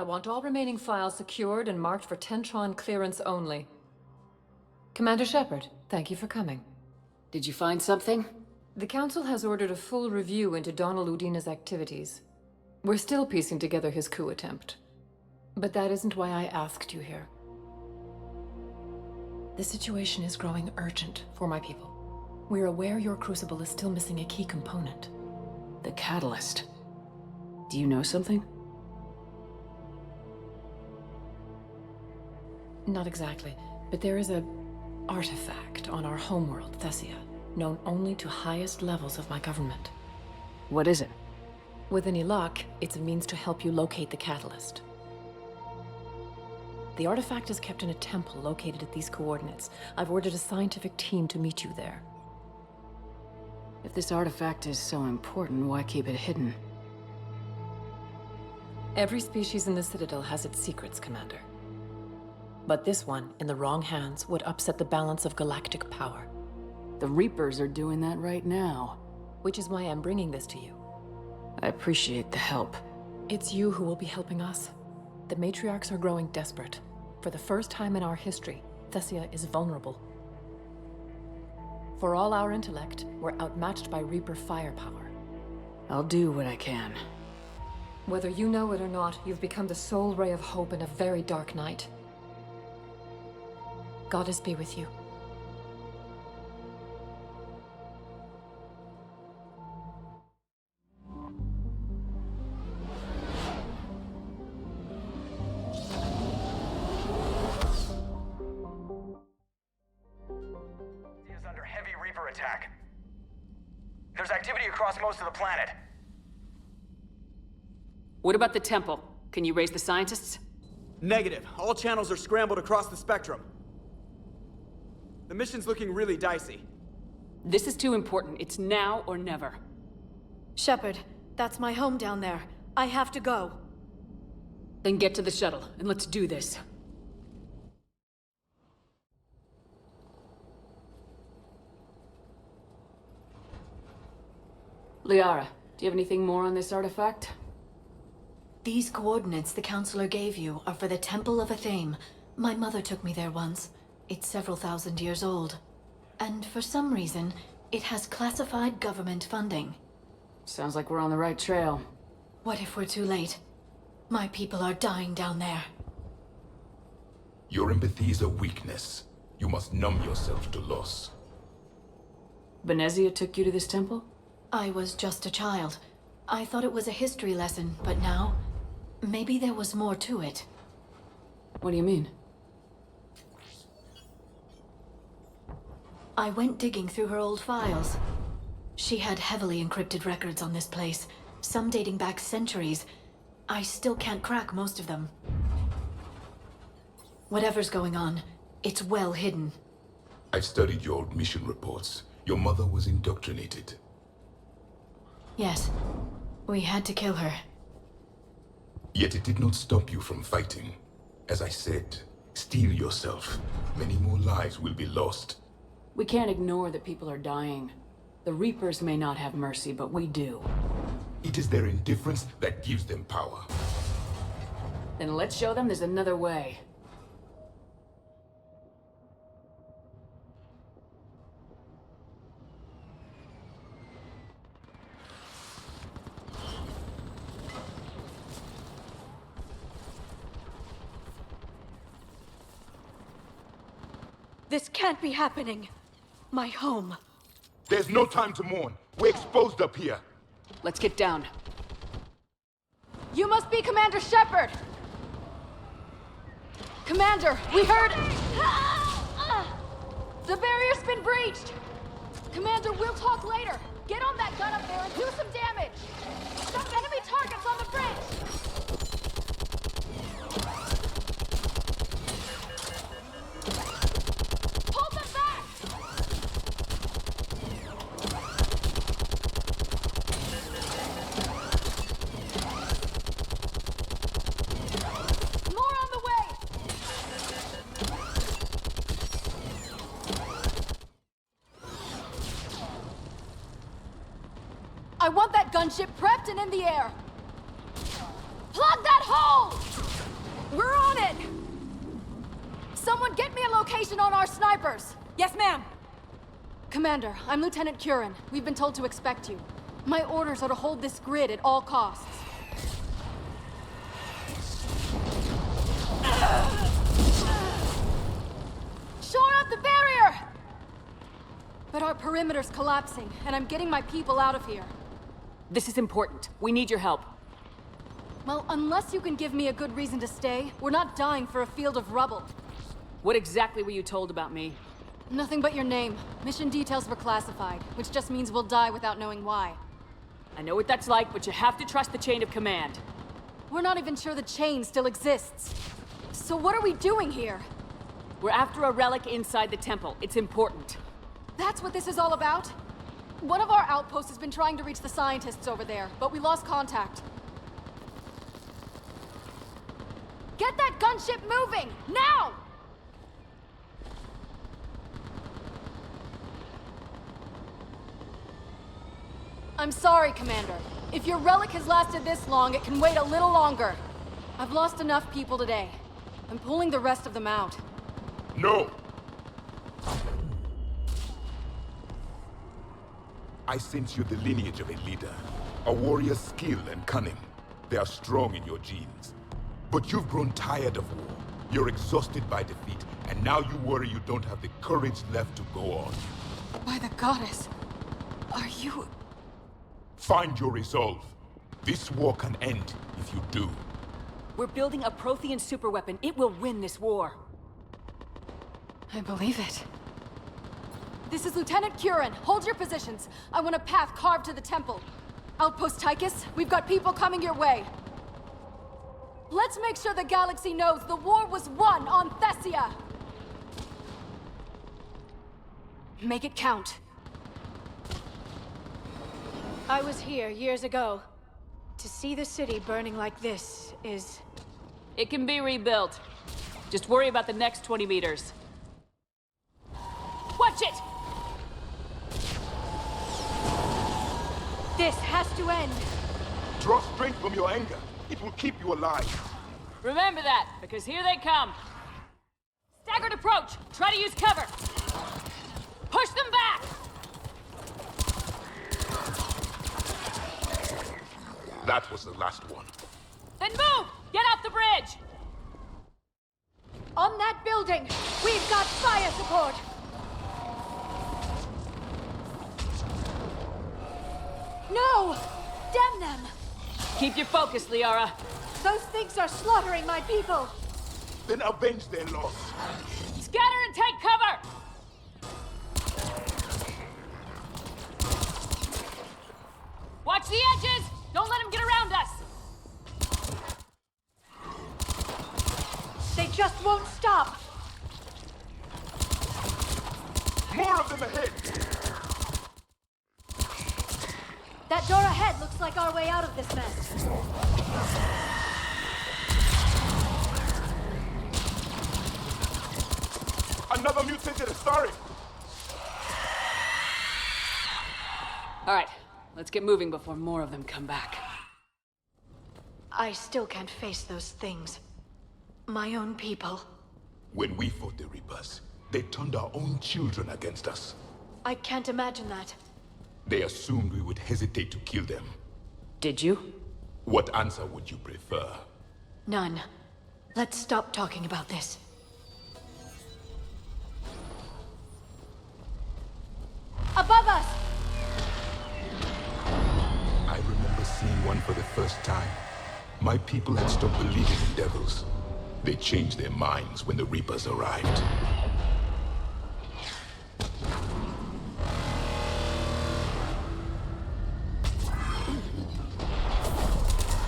I want all remaining files secured and marked for Tentron clearance only. Commander Shepard, thank you for coming. Did you find something? The Council has ordered a full review into Donald Udina's activities. We're still piecing together his coup attempt. But that isn't why I asked you here. The situation is growing urgent for my people. We're aware your crucible is still missing a key component. The catalyst. Do you know something? Not exactly, but there is a artifact on our homeworld, Thessia, known only to highest levels of my government. What is it? With any luck, it's a means to help you locate the catalyst. The artifact is kept in a temple located at these coordinates. I've ordered a scientific team to meet you there. If this artifact is so important, why keep it hidden? Every species in the Citadel has its secrets, Commander. But this one, in the wrong hands, would upset the balance of galactic power. The Reapers are doing that right now. Which is why I'm bringing this to you. I appreciate the help. It's you who will be helping us. The matriarchs are growing desperate. For the first time in our history, Thessia is vulnerable. For all our intellect, we're outmatched by Reaper firepower. I'll do what I can. Whether you know it or not, you've become the sole ray of hope in a very dark night. Goddess be with you. Is under heavy Reaper attack. There's activity across most of the planet. What about the temple? Can you raise the scientists? Negative. All channels are scrambled across the spectrum. The mission's looking really dicey. This is too important. It's now or never. Shepard, that's my home down there. I have to go. Then get to the shuttle, and let's do this. Liara, do you have anything more on this artifact? These coordinates the Counselor gave you are for the Temple of Athame. My mother took me there once. It's several thousand years old. And for some reason, it has classified government funding. Sounds like we're on the right trail. What if we're too late? My people are dying down there. Your empathy is a weakness. You must numb yourself to loss. Benezia took you to this temple? I was just a child. I thought it was a history lesson, but now, maybe there was more to it. What do you mean? I went digging through her old files. She had heavily encrypted records on this place, some dating back centuries. I still can't crack most of them. Whatever's going on, it's well hidden. I've studied your old mission reports. Your mother was indoctrinated. Yes, we had to kill her. Yet it did not stop you from fighting. As I said, steel yourself. Many more lives will be lost. We can't ignore that people are dying. The Reapers may not have mercy, but we do. It is their indifference that gives them power. Then let's show them there's another way. This can't be happening. My home. There's no time to mourn. We're exposed up here. Let's get down. You must be Commander Shepard! Commander, we heard... The barrier's been breached! Commander, we'll talk later. Get on that gun up there and do some damage! Some enemy targets on the bridge! Hold them back! More on the way! I want that gunship prepped and in the air! Plug that hole! We're on it! Someone get me a location on our snipers! Yes, ma'am! Commander, I'm Lieutenant Curran. We've been told to expect you. My orders are to hold this grid at all costs. Shore up the barrier! But our perimeter's collapsing, and I'm getting my people out of here. This is important. We need your help. Well, unless you can give me a good reason to stay, we're not dying for a field of rubble. What exactly were you told about me? Nothing but your name. Mission details were classified, which just means we'll die without knowing why. I know what that's like, but you have to trust the chain of command. We're not even sure the chain still exists. So what are we doing here? We're after a relic inside the temple. It's important. That's what this is all about? One of our outposts has been trying to reach the scientists over there, but we lost contact. Get that gunship moving! Now! I'm sorry, Commander. If your relic has lasted this long, it can wait a little longer. I've lost enough people today. I'm pulling the rest of them out. No! I sense you're the lineage of a leader. A warrior's skill and cunning. They are strong in your genes. But you've grown tired of war. You're exhausted by defeat, and now you worry you don't have the courage left to go on. By the goddess, are you... Find your resolve. This war can end if you do. We're building a Prothean superweapon. It will win this war. I believe it. This is Lieutenant Curran. Hold your positions. I want a path carved to the temple. Outpost Tychus, we've got people coming your way. Let's make sure the galaxy knows the war was won on Thessia! Make it count. I was here years ago. To see the city burning like this is... It can be rebuilt. Just worry about the next 20 meters. Watch it! This has to end! Draw strength from your anger. It will keep you alive. Remember that, because here they come. Staggered approach! Try to use cover! Push them back! That was the last one. Then move! Get off the bridge! On that building, we've got fire support! No! Damn them! Keep your focus, Liara. Those things are slaughtering my people! Then avenge their loss. Scatter and take cover! Watch the edges! Don't let them get around us! They just won't stop! More of them ahead! That door ahead looks like our way out of this mess. Another mutated Astari! All right, let's get moving before more of them come back. I still can't face those things. My own people. When we fought the Reapers, they turned our own children against us. I can't imagine that. They assumed we would hesitate to kill them. Did you? What answer would you prefer? None. Let's stop talking about this. Above us! I remember seeing one for the first time. My people had stopped believing in devils. They changed their minds when the Reapers arrived.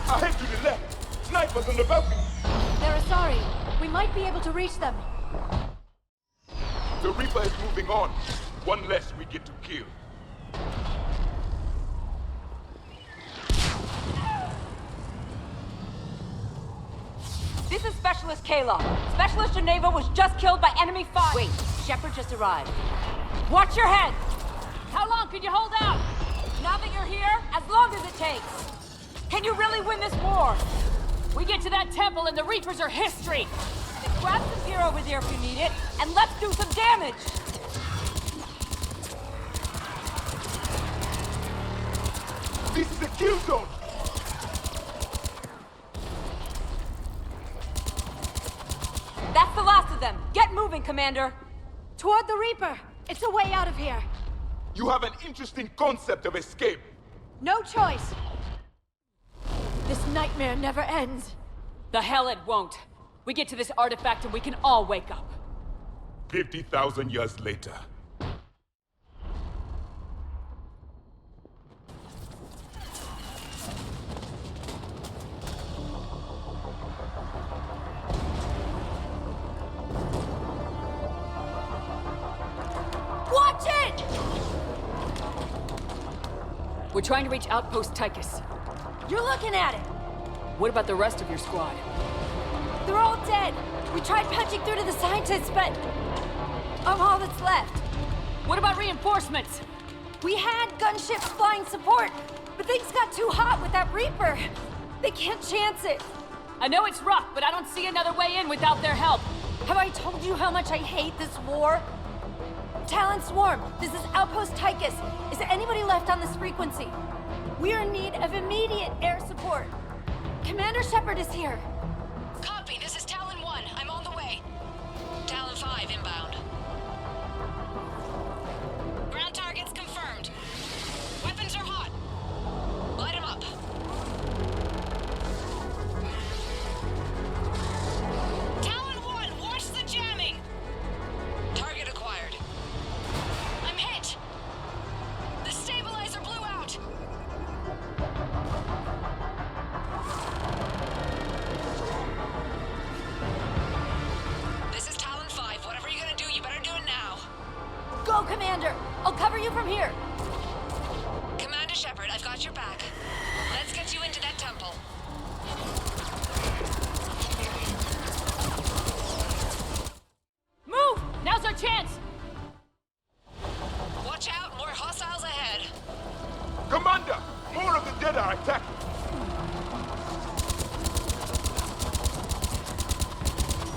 Ahead to the left! Snipers on the balcony! They're Asari. We might be able to reach them. The Reaper is moving on. One less we get to kill. This is Specialist Kayla. Specialist Geneva was just killed by enemy fire. Wait, Shepard just arrived. Watch your head! How long can you hold out? Now that you're here, as long as it takes. Can you really win this war? We get to that temple and the Reapers are history! Then grab some gear over there if you need it, and let's do some damage! This is a kill zone! That's the last of them. Get moving, Commander. Toward the Reaper! It's a way out of here! You have an interesting concept of escape. No choice! This nightmare never ends. The hell it won't. We get to this artifact and we can all wake up. 50,000 years later. Watch it! We're trying to reach Outpost Tychus. You're looking at it! What about the rest of your squad? They're all dead! We tried punching through to the scientists, but... I'm all that's left. What about reinforcements? We had gunships flying support, but things got too hot with that Reaper. They can't chance it. I know it's rough, but I don't see another way in without their help. Have I told you how much I hate this war? Talon Swarm, this is Outpost Tychus. Is there anybody left on this frequency? We are in need of immediate air support. Commander Shepard is here. Copy, this is Talon 1. I'm on the way. Talon 5 inbound. Ground targets confirmed. Weapons are hot. Light them up. Talon 1, watch the jamming! Target acquired. I'm hit! The stabilizer blew out! This is Talon 5. Whatever you're gonna do, you better do it now. Go, Commander! I'll cover you from here. Commander Shepard, I've got your back. Let's get you into that temple. Move! Now's our chance! Watch out, more hostiles ahead. Commander! More of the dead are attacking!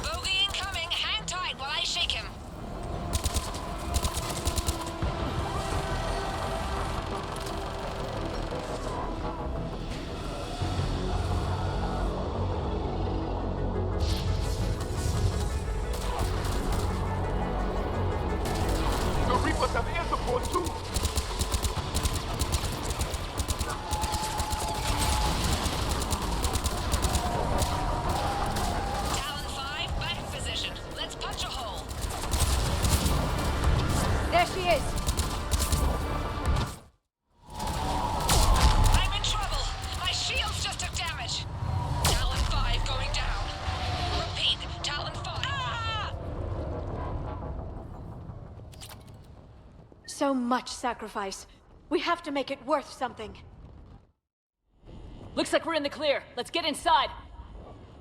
Bogey incoming. Hang tight while I shake him. The Reapers have air support too! Talon 5, back in position. Let's punch a hole. There she is. I'm in trouble. My shields just took damage. Talon 5 going down. Repeat, Talon 5. Ah! So much sacrifice. We have to make it worth something. Looks like we're in the clear. Let's get inside.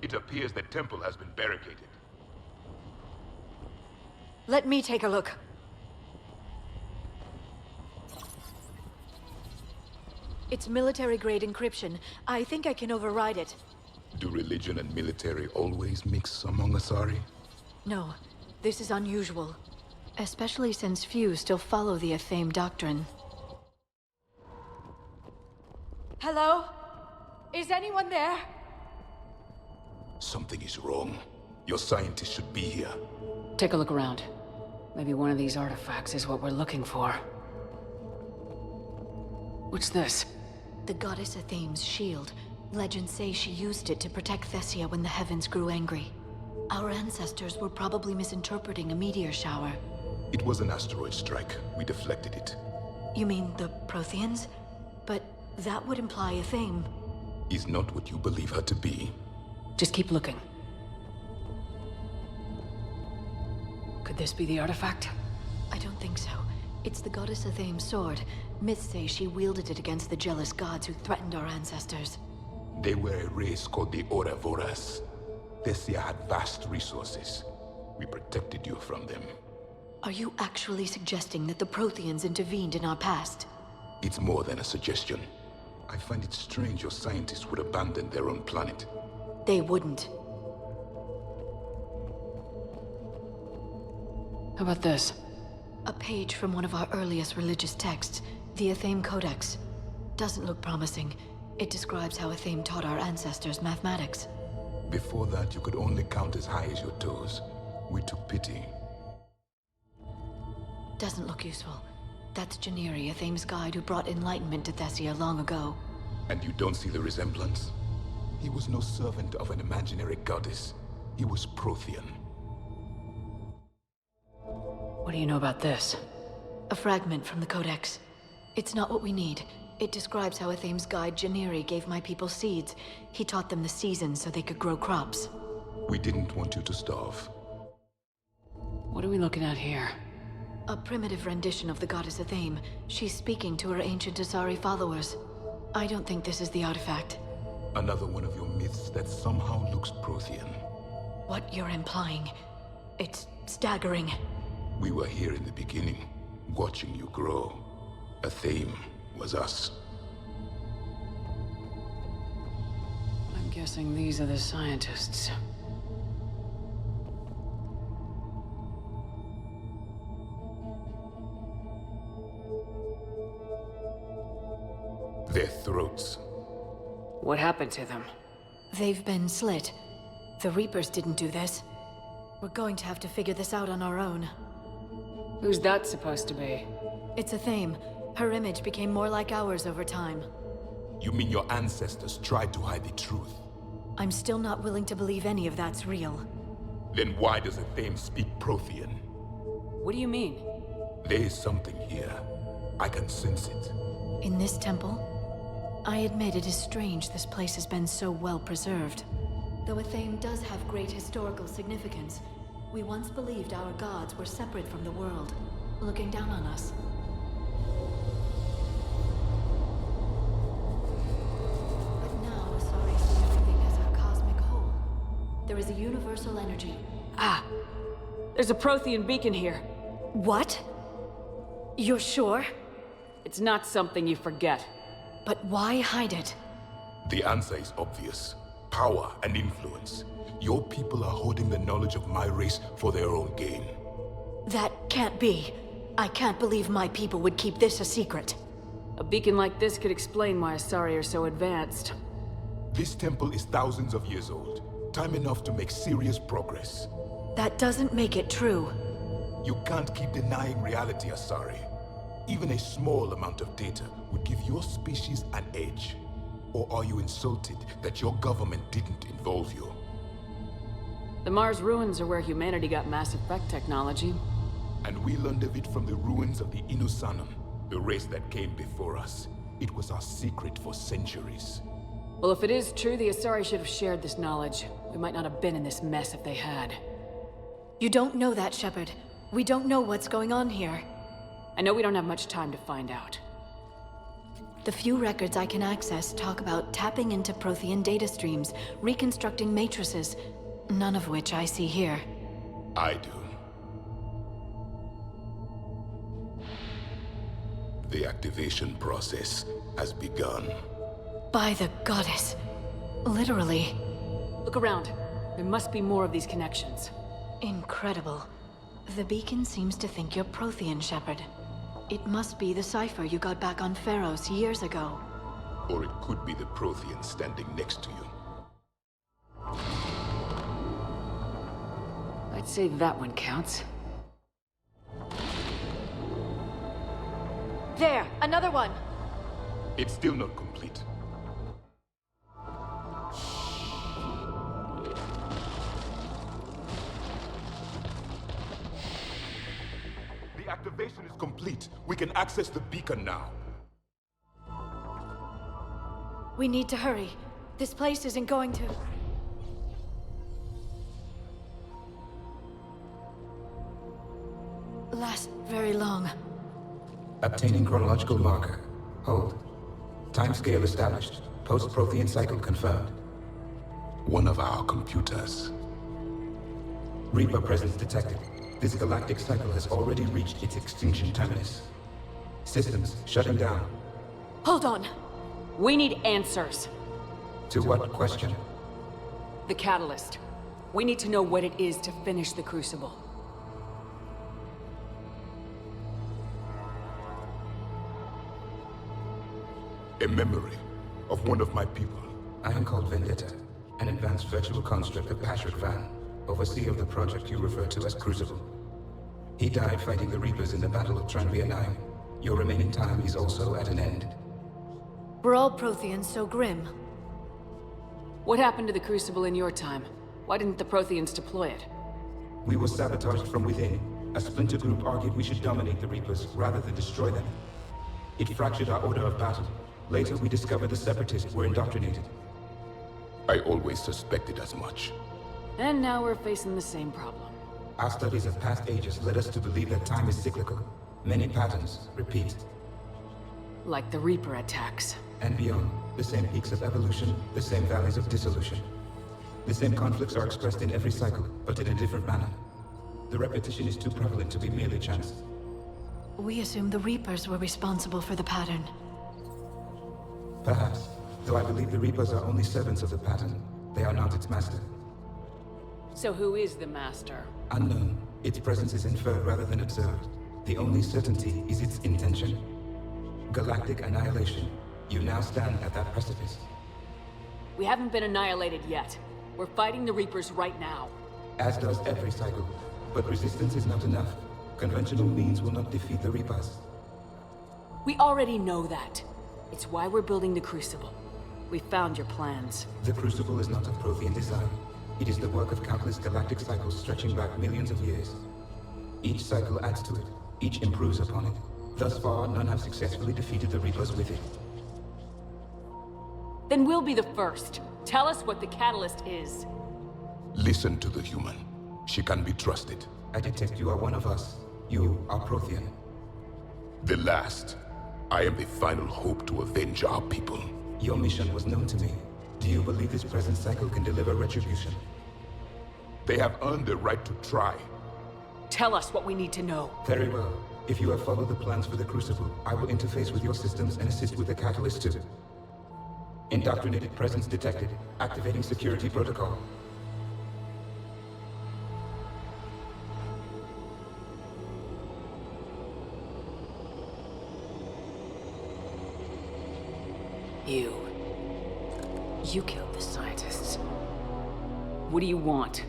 It appears the temple has been barricaded. Let me take a look. It's military-grade encryption. I think I can override it. Do religion and military always mix among Asari? No, this is unusual. Especially since few still follow the Athame doctrine. Hello? Is anyone there? Something is wrong. Your scientists should be here. Take a look around. Maybe one of these artifacts is what we're looking for. What's this? The goddess Athame's shield. Legends say she used it to protect Thessia when the heavens grew angry. Our ancestors were probably misinterpreting a meteor shower. It was an asteroid strike. We deflected it. You mean the Protheans? But that would imply Athame. Is not what you believe her to be. Just keep looking. Could this be the artifact? I don't think so. It's the goddess Athame's sword. Myths say she wielded it against the jealous gods who threatened our ancestors. They were a race called the Oravoras. Thessia had vast resources. We protected you from them. Are you actually suggesting that the Protheans intervened in our past? It's more than a suggestion. I find it strange your scientists would abandon their own planet. They wouldn't. How about this? A page from one of our earliest religious texts, the Athame Codex. Doesn't look promising. It describes how Athame taught our ancestors mathematics. Before that, you could only count as high as your toes. We took pity. Doesn't look useful. That's Janiri, Athame's guide who brought enlightenment to Thessia long ago. And you don't see the resemblance? He was no servant of an imaginary goddess. He was Prothean. What do you know about this? A fragment from the Codex. It's not what we need. It describes how Athame's guide Janiri gave my people seeds. He taught them the seasons so they could grow crops. We didn't want you to starve. What are we looking at here? A primitive rendition of the goddess Athame. She's speaking to her ancient Asari followers. I don't think this is the artifact. Another one of your myths that somehow looks Prothean. What you're implying, it's staggering. We were here in the beginning, watching you grow. Athame was us. I'm guessing these are the scientists. Their throats. What happened to them? They've been slit. The Reapers didn't do this. We're going to have to figure this out on our own. Who's that supposed to be? It's Athame. Her image became more like ours over time. You mean your ancestors tried to hide the truth? I'm still not willing to believe any of that's real. Then why does Athame speak Prothean? What do you mean? There is something here. I can sense it. In this temple? I admit it is strange this place has been so well preserved. Though Athame does have great historical significance, we once believed our gods were separate from the world, looking down on us. But now Asari see everything as a cosmic whole. There is a universal energy. Ah! There's a Prothean beacon here. What? You're sure? It's not something you forget. But why hide it? The answer is obvious. Power and influence. Your people are holding the knowledge of my race for their own gain. That can't be. I can't believe my people would keep this a secret. A beacon like this could explain why Asari are so advanced. This temple is thousands of years old. Time enough to make serious progress. That doesn't make it true. You can't keep denying reality, Asari. Even a small amount of data would give your species an edge. Or are you insulted that your government didn't involve you? The Mars ruins are where humanity got Mass Effect technology. And we learned of it from the ruins of the Inusanum, the race that came before us. It was our secret for centuries. Well, if it is true, the Asari should have shared this knowledge. We might not have been in this mess if they had. You don't know that, Shepard. We don't know what's going on here. I know we don't have much time to find out. The few records I can access talk about tapping into Prothean data streams, reconstructing matrices, none of which I see here. I do. The activation process has begun. By the goddess. Literally. Look around. There must be more of these connections. Incredible. The beacon seems to think you're Prothean, Shepard. It must be the cipher you got back on Pharos years ago. Or it could be the Prothean standing next to you. I'd say that one counts. There, another one. It's still not complete. The activation is complete. We can access the beacon now. We need to hurry. This place isn't going to... last very long. Obtaining chronological marker. Hold. Timescale established. Post-Prothean cycle confirmed. One of our computers. Reaper presence detected. This galactic cycle has already reached its extinction terminus. Systems shutting down. Hold on. We need answers. To what question? The catalyst. We need to know what it is to finish the Crucible. A memory of one of my people. I am called Vendetta, an advanced virtual construct of Patrick Van, overseer of the project you refer to as Crucible. He died fighting the Reapers in the Battle of Tranvia 9. Your remaining time is also at an end. Were all Protheans so grim? What happened to the Crucible in your time? Why didn't the Protheans deploy it? We were sabotaged from within. A splinter group argued we should dominate the Reapers rather than destroy them. It fractured our order of battle. Later, we discovered the Separatists were indoctrinated. I always suspected as much. And now we're facing the same problem. Our studies of past ages led us to believe that time is cyclical. Many patterns repeat. Like the Reaper attacks. And beyond, the same peaks of evolution, the same valleys of dissolution. The same conflicts are expressed in every cycle, but in a different manner. The repetition is too prevalent to be merely chance. We assumed the Reapers were responsible for the pattern. Perhaps, though I believe the Reapers are only servants of the pattern. They are not its master. So who is the Master? Unknown. Its presence is inferred rather than observed. The only certainty is its intention. Galactic annihilation. You now stand at that precipice. We haven't been annihilated yet. We're fighting the Reapers right now. As does every cycle. But resistance is not enough. Conventional means will not defeat the Reapers. We already know that. It's why we're building the Crucible. We found your plans. The Crucible is not a Prothean design. It is the work of countless galactic cycles stretching back millions of years. Each cycle adds to it. Each improves upon it. Thus far, none have successfully defeated the Reapers with it. Then we'll be the first. Tell us what the catalyst is. Listen to the human. She can be trusted. I detect you are one of us. You are Prothean. The last. I am the final hope to avenge our people. Your mission was known to me. Do you believe this present cycle can deliver retribution? They have earned the right to try. Tell us what we need to know. Very well. If you have followed the plans for the Crucible, I will interface with your systems and assist with the catalyst too. Indoctrinated presence detected. Activating security protocol. You killed the scientists. What do you want?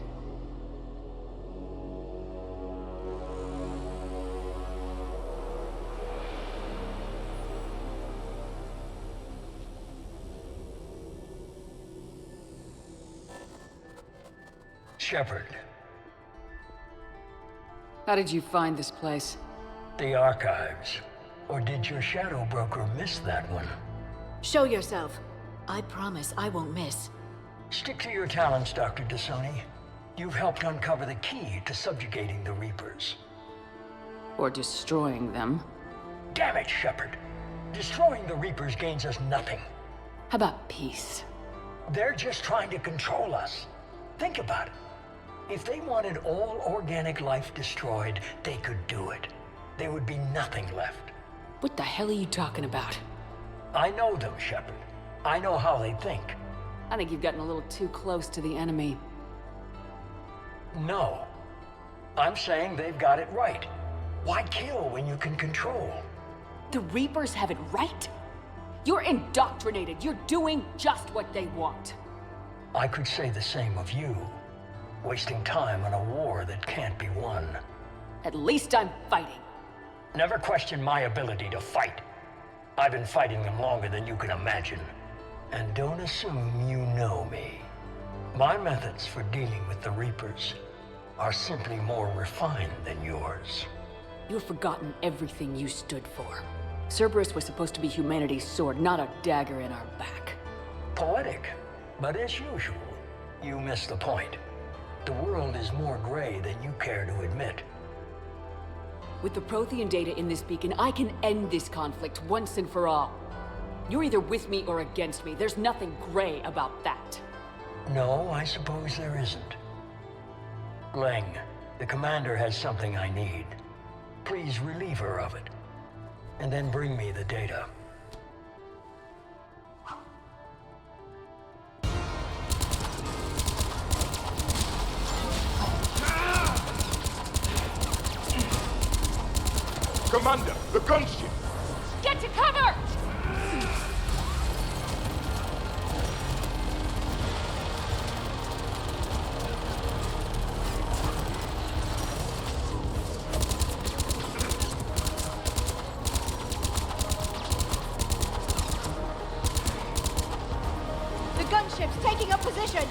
Shepard. How did you find this place? The archives. Or did your shadow broker miss that one? Show yourself. I promise I won't miss. Stick to your talents, Dr. Dasoni. You've helped uncover the key to subjugating the Reapers. Or destroying them. Damn it, Shepard. Destroying the Reapers gains us nothing. How about peace? They're just trying to control us. Think about it. If they wanted all organic life destroyed, they could do it. There would be nothing left. What the hell are you talking about? I know them, Shepard. I know how they think. I think you've gotten a little too close to the enemy. No. I'm saying they've got it right. Why kill when you can control? The Reapers have it right? You're indoctrinated. You're doing just what they want. I could say the same of you. Wasting time on a war that can't be won. At least I'm fighting. Never question my ability to fight. I've been fighting them longer than you can imagine. And don't assume you know me. My methods for dealing with the Reapers are simply more refined than yours. You've forgotten everything you stood for. Cerberus was supposed to be humanity's sword, not a dagger in our back. Poetic, but as usual, you miss the point. The world is more gray than you care to admit. With the Prothean data in this beacon, I can end this conflict once and for all. You're either with me or against me. There's nothing gray about that. No, I suppose there isn't. Leng, the commander has something I need. Please relieve her of it. And then bring me the data. Commander, the gunship! Get to cover! The gunship's taking up position!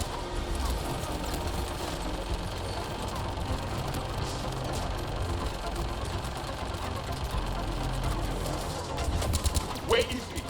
Where is he?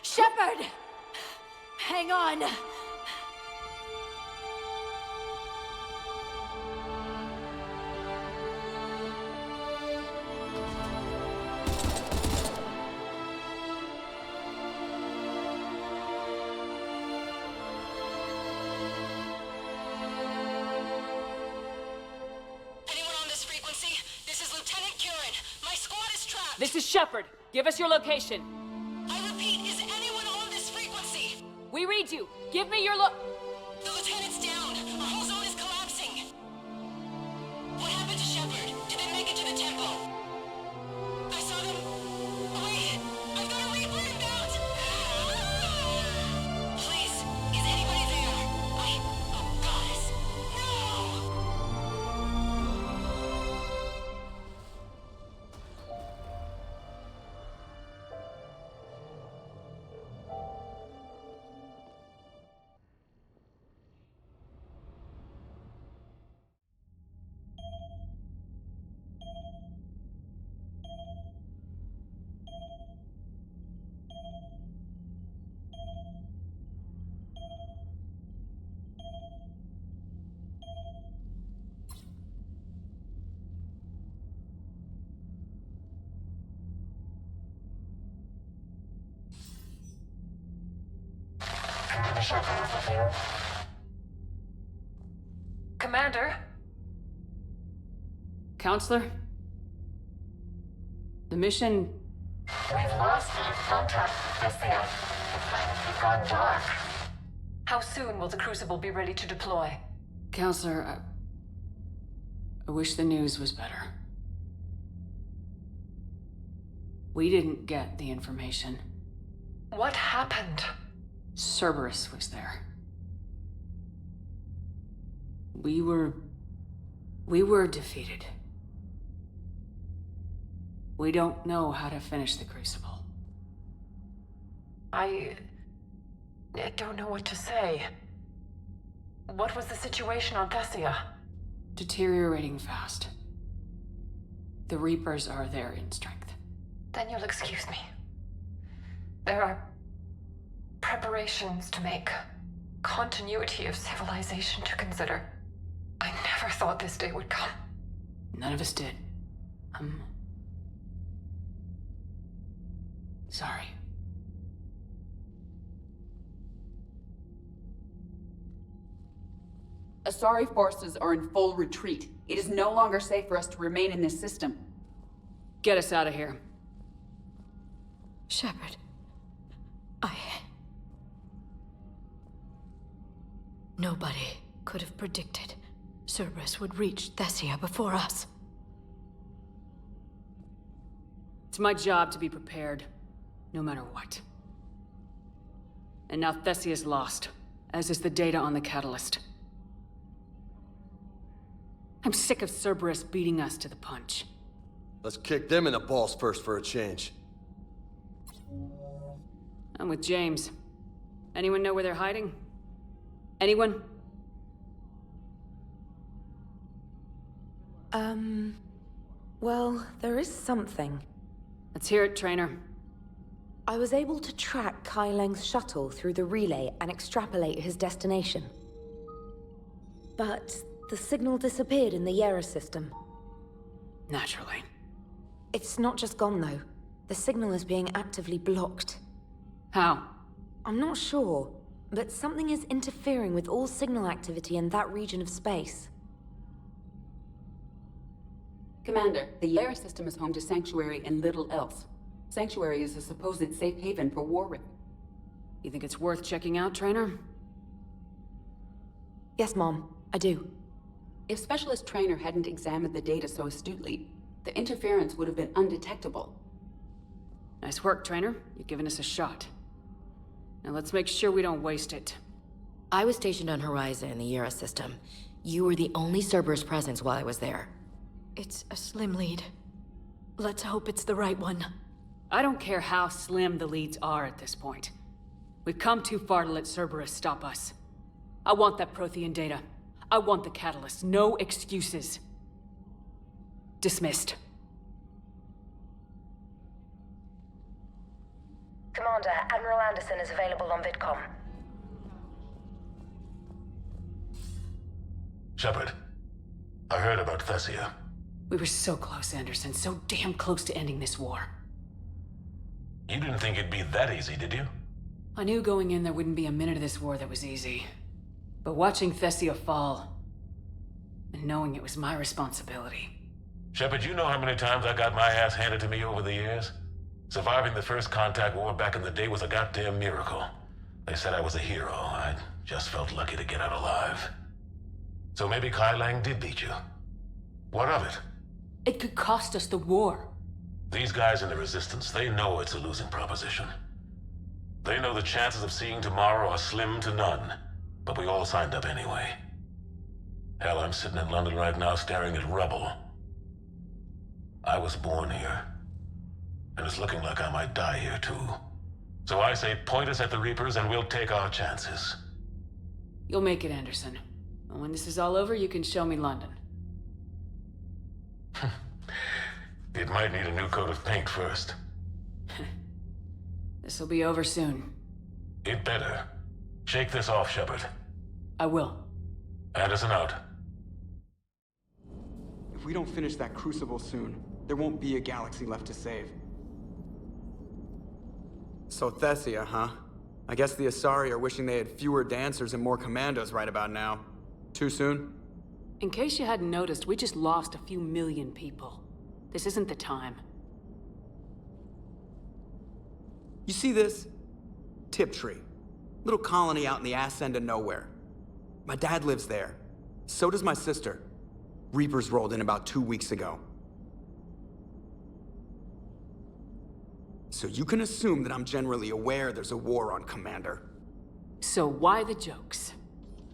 Shepard! Hang on! Anyone on this frequency? This is Lieutenant Curran. My squad is trapped. This is Shepard. Give us your location. I repeat, is anyone on this frequency? We read you. Give me your The lieutenant's down. Our whole zone is collapsing. What happened to Shepard? Did they make it to the temple? I saw them. Wait, I've got a Reaper inbound. Please, is anybody there? Oh, goddess. No! Commander? Counselor? The mission... We've lost contact with the planet gone dark. How soon will the Crucible be ready to deploy? Counselor, I wish the news was better. We didn't get the information. What happened? Cerberus was there. We were defeated. We don't know how to finish the Crucible. I don't know what to say. What was the situation on Thessia? Deteriorating fast. The Reapers are there in strength. Then you'll excuse me. There are preparations to make, continuity of civilization to consider. I never thought this day would come. None of us did. Sorry. Asari forces are in full retreat. It is no longer safe for us to remain in this system. Get us out of here. Shepard, Nobody could have predicted Cerberus would reach Thessia before us. It's my job to be prepared, no matter what. And now Thessia's lost, as is the data on the catalyst. I'm sick of Cerberus beating us to the punch. Let's kick them in the balls first for a change. I'm with James. Anyone know where they're hiding? Anyone? Well, there is something. Let's hear it, Trainer. I was able to track Kai Leng's shuttle through the relay and extrapolate his destination. But the signal disappeared in the Yera system. Naturally. It's not just gone, though. The signal is being actively blocked. How? I'm not sure, but something is interfering with all signal activity in that region of space. Commander, the Yera system is home to Sanctuary and little else. Sanctuary is a supposed safe haven for war. You think it's worth checking out, Trainer? Yes, Mom, I do. If Specialist Trainer hadn't examined the data so astutely, the interference would have been undetectable. Nice work, Trainer. You've given us a shot. Now let's make sure we don't waste it. I was stationed on Horizon in the Yera system. You were the only Cerberus presence while I was there. It's a slim lead. Let's hope it's the right one. I don't care how slim the leads are at this point. We've come too far to let Cerberus stop us. I want that Prothean data. I want the catalyst. No excuses. Dismissed. Commander, Admiral Anderson is available on VidCom. Shepard, I heard about Thessia. We were so close, Anderson. So damn close to ending this war. You didn't think it'd be that easy, did you? I knew going in there wouldn't be a minute of this war that was easy. But watching Thessia fall, and knowing it was my responsibility. Shepard, you know how many times I got my ass handed to me over the years? Surviving the first contact war back in the day was a goddamn miracle. They said I was a hero. I just felt lucky to get out alive. So maybe Kai Lang did beat you. What of it? It could cost us the war. These guys in the Resistance, they know it's a losing proposition. They know the chances of seeing tomorrow are slim to none, but we all signed up anyway. Hell, I'm sitting in London right now staring at rubble. I was born here, and it's looking like I might die here too. So I say point us at the Reapers and we'll take our chances. You'll make it, Anderson. And when this is all over, you can show me London. It might need a new coat of paint first. This'll be over soon. It better. Shake this off, Shepard. I will. Anderson out. If we don't finish that crucible soon, there won't be a galaxy left to save. So Thessia, huh? I guess the Asari are wishing they had fewer dancers and more commandos right about now. Too soon? In case you hadn't noticed, we just lost a few million people. This isn't the time. You see this? Tiptree. Little colony out in the ass end of nowhere. My dad lives there. So does my sister. Reapers rolled in about 2 weeks ago. So you can assume that I'm generally aware there's a war on, Commander. So why the jokes?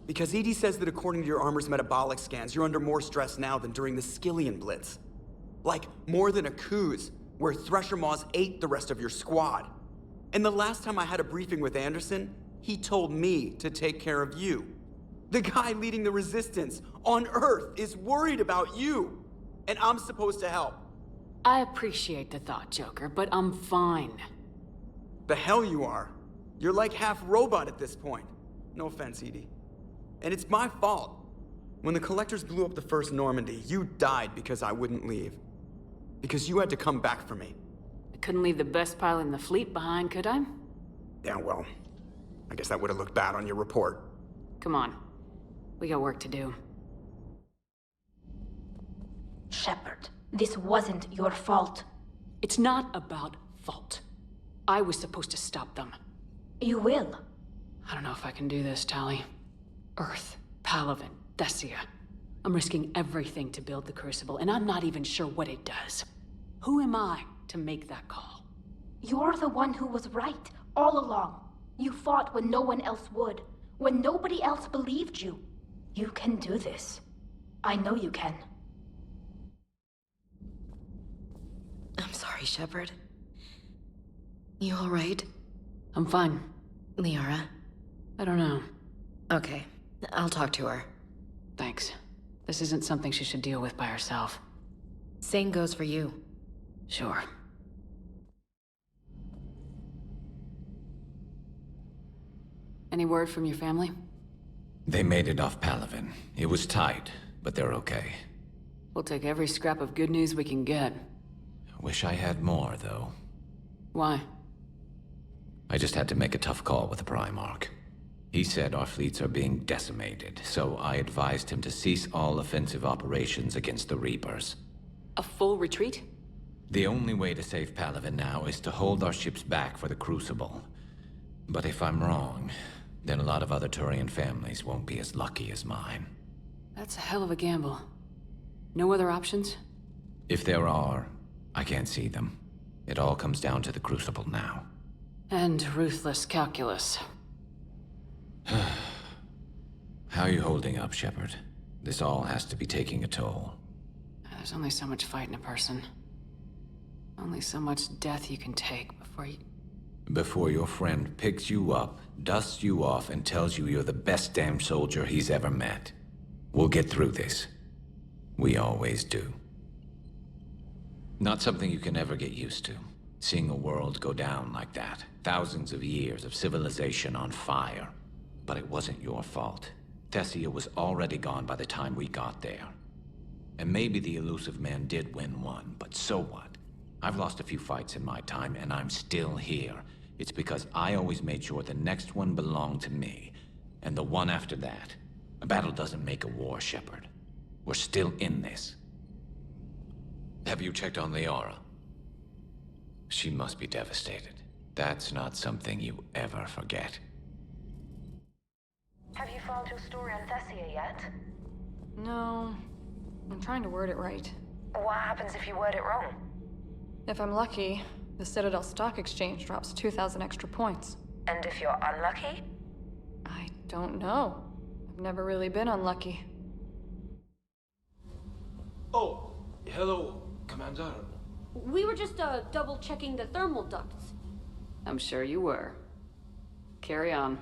Because EDI says that according to your armor's metabolic scans, you're under more stress now than during the Skillian Blitz. Like, more than a Kuz, where Thresher Maws ate the rest of your squad. And the last time I had a briefing with Anderson, he told me to take care of you. The guy leading the Resistance on Earth is worried about you, and I'm supposed to help. I appreciate the thought, Joker, but I'm fine. The hell you are. You're like half robot at this point. No offense, Edie. And it's my fault. When the Collectors blew up the first Normandy, you died because I wouldn't leave. Because you had to come back for me. I couldn't leave the best pilot in the fleet behind, could I? Yeah, well, I guess that would have looked bad on your report. Come on. We got work to do. Shepard, this wasn't your fault. It's not about fault. I was supposed to stop them. You will. I don't know if I can do this, Tali. Earth, Palaven, Thessia. I'm risking everything to build the Crucible, and I'm not even sure what it does. Who am I to make that call? You're the one who was right, all along. You fought when no one else would, when nobody else believed you. You can do this. I know you can. I'm sorry, Shepard. You alright? I'm fine. Liara? I don't know. Okay, I'll talk to her. Thanks. This isn't something she should deal with by herself. Same goes for you. Sure. Any word from your family? They made it off Palaven. It was tight, but they're okay. We'll take every scrap of good news we can get. Wish I had more, though. Why? I just had to make a tough call with the Primarch. He said our fleets are being decimated, so I advised him to cease all offensive operations against the Reapers. A full retreat? The only way to save Palaven now is to hold our ships back for the Crucible. But if I'm wrong, then a lot of other Turian families won't be as lucky as mine. That's a hell of a gamble. No other options? If there are, I can't see them. It all comes down to the Crucible now. And ruthless calculus. How are you holding up, Shepard? This all has to be taking a toll. There's only so much fight in a person. Only so much death you can take Before your friend picks you up, dusts you off, and tells you you're the best damn soldier he's ever met. We'll get through this. We always do. Not something you can ever get used to. Seeing a world go down like that. Thousands of years of civilization on fire. But it wasn't your fault. Thessia was already gone by the time we got there. And maybe the elusive man did win one, but so what? I've lost a few fights in my time, and I'm still here. It's because I always made sure the next one belonged to me. And the one after that. A battle doesn't make a war, Shepard. We're still in this. Have you checked on Liara? She must be devastated. That's not something you ever forget. Have you found your story on Thessia yet? No. I'm trying to word it right. What happens if you word it wrong? If I'm lucky, the Citadel Stock Exchange drops 2,000 extra points. And if you're unlucky? I don't know. I've never really been unlucky. Oh, hello, Commander. We were just double-checking the thermal ducts. I'm sure you were. Carry on.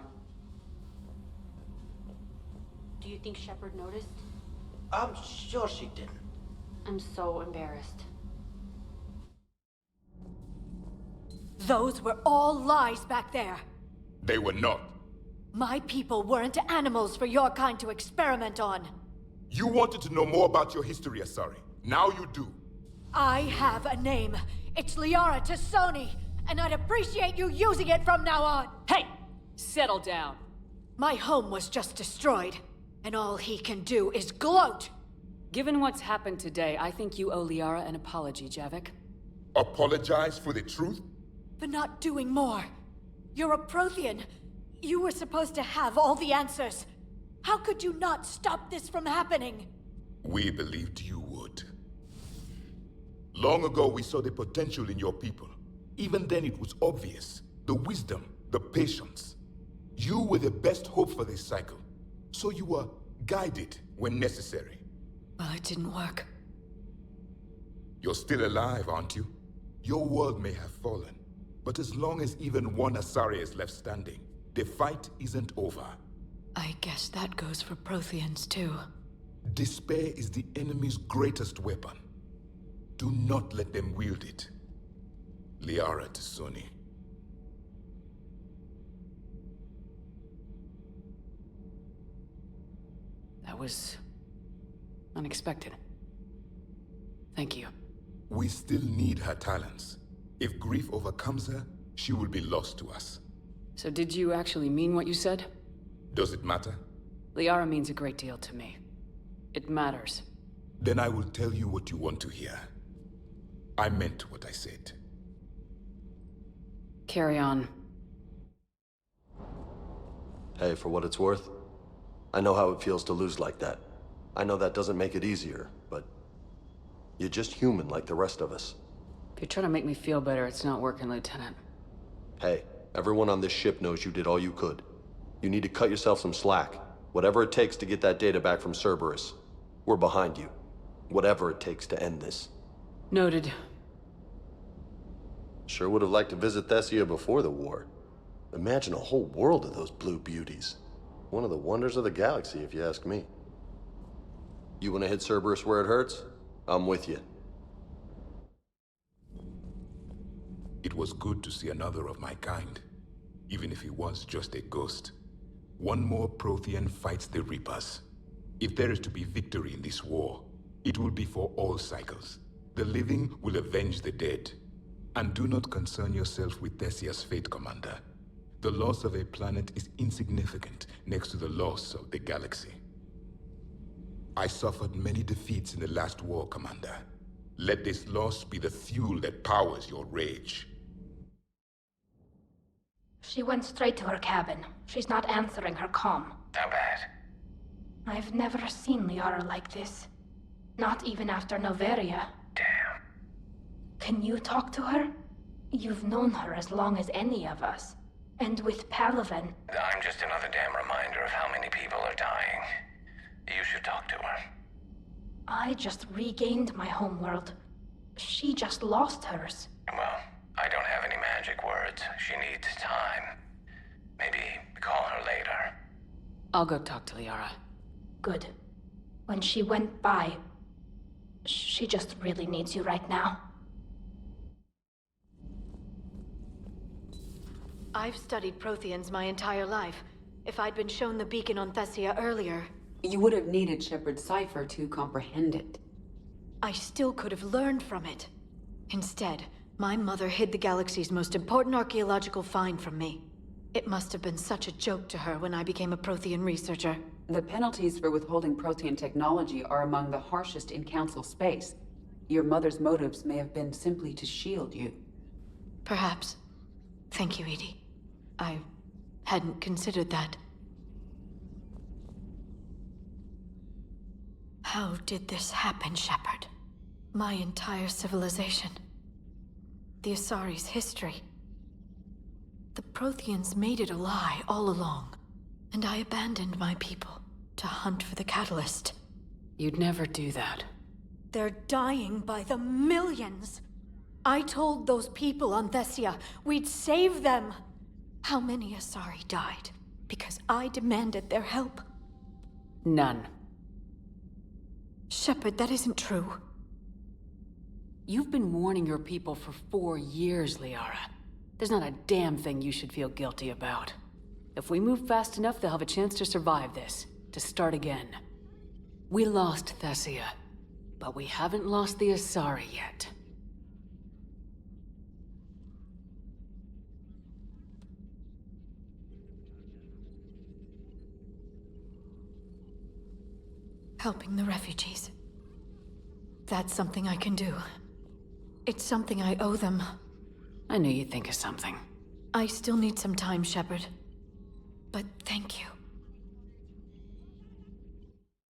Do you think Shepard noticed? I'm sure she didn't. I'm so embarrassed. Those were all lies back there. They were not. My people weren't animals for your kind to experiment on. You wanted to know more about your history, Asari. Now you do. I have a name. It's Liara Tassoni, and I'd appreciate you using it from now on. Hey! Settle down. My home was just destroyed, and all he can do is gloat. Given what's happened today, I think you owe Liara an apology, Javik. Apologize for the truth? For not doing more. You're a Prothean. You were supposed to have all the answers. How could you not stop this from happening? We believed you would. Long ago, we saw the potential in your people. Even then, it was obvious. The wisdom, the patience. You were the best hope for this cycle. So you were guided when necessary. Well, it didn't work. You're still alive, aren't you? Your world may have fallen. But as long as even one Asari is left standing, the fight isn't over. I guess that goes for Protheans, too. Despair is the enemy's greatest weapon. Do not let them wield it. Liara to Sony. That was unexpected. Thank you. We still need her talents. If grief overcomes her, she will be lost to us. So did you actually mean what you said? Does it matter? Liara means a great deal to me. It matters. Then I will tell you what you want to hear. I meant what I said. Carry on. Hey, for what it's worth, I know how it feels to lose like that. I know that doesn't make it easier, but you're just human like the rest of us. If you're trying to make me feel better, it's not working, Lieutenant. Hey, everyone on this ship knows you did all you could. You need to cut yourself some slack. Whatever it takes to get that data back from Cerberus. We're behind you. Whatever it takes to end this. Noted. Sure would have liked to visit Thessia before the war. Imagine a whole world of those blue beauties. One of the wonders of the galaxy, if you ask me. You want to hit Cerberus where it hurts? I'm with you. It was good to see another of my kind, even if he was just a ghost. One more Prothean fights the Reapers. If there is to be victory in this war, it will be for all cycles. The living will avenge the dead. And do not concern yourself with Thessia's fate, Commander. The loss of a planet is insignificant next to the loss of the galaxy. I suffered many defeats in the last war, Commander. Let this loss be the fuel that powers your rage. She went straight to her cabin. She's not answering her comm. How bad? I've never seen Liara like this. Not even after Noveria. Damn. Can you talk to her? You've known her as long as any of us. And with Palaven... I'm just another damn reminder of how many people are dying. You should talk to her. I just regained my homeworld. She just lost hers. Well, I don't have any magic words. She needs time. Maybe call her later. I'll go talk to Liara. Good. When she went by, she just really needs you right now. I've studied Protheans my entire life. If I'd been shown the beacon on Thessia earlier... You would have needed Shepard's cipher to comprehend it. I still could have learned from it. Instead, my mother hid the galaxy's most important archaeological find from me. It must have been such a joke to her when I became a Prothean researcher. The penalties for withholding Prothean technology are among the harshest in Council space. Your mother's motives may have been simply to shield you. Perhaps. Thank you, Edie. I hadn't considered that. How did this happen, Shepard? My entire civilization. The Asari's history. The Protheans made it a lie all along, and I abandoned my people to hunt for the catalyst. You'd never do that. They're dying by the millions. I told those people on Thessia we'd save them. How many Asari died because I demanded their help? None. Shepard, that isn't true. You've been warning your people for 4 years, Liara. There's not a damn thing you should feel guilty about. If we move fast enough, they'll have a chance to survive this, to start again. We lost Thessia, but we haven't lost the Asari yet. Helping the refugees. That's something I can do. It's something I owe them. I knew you'd think of something. I still need some time, Shepard. But thank you.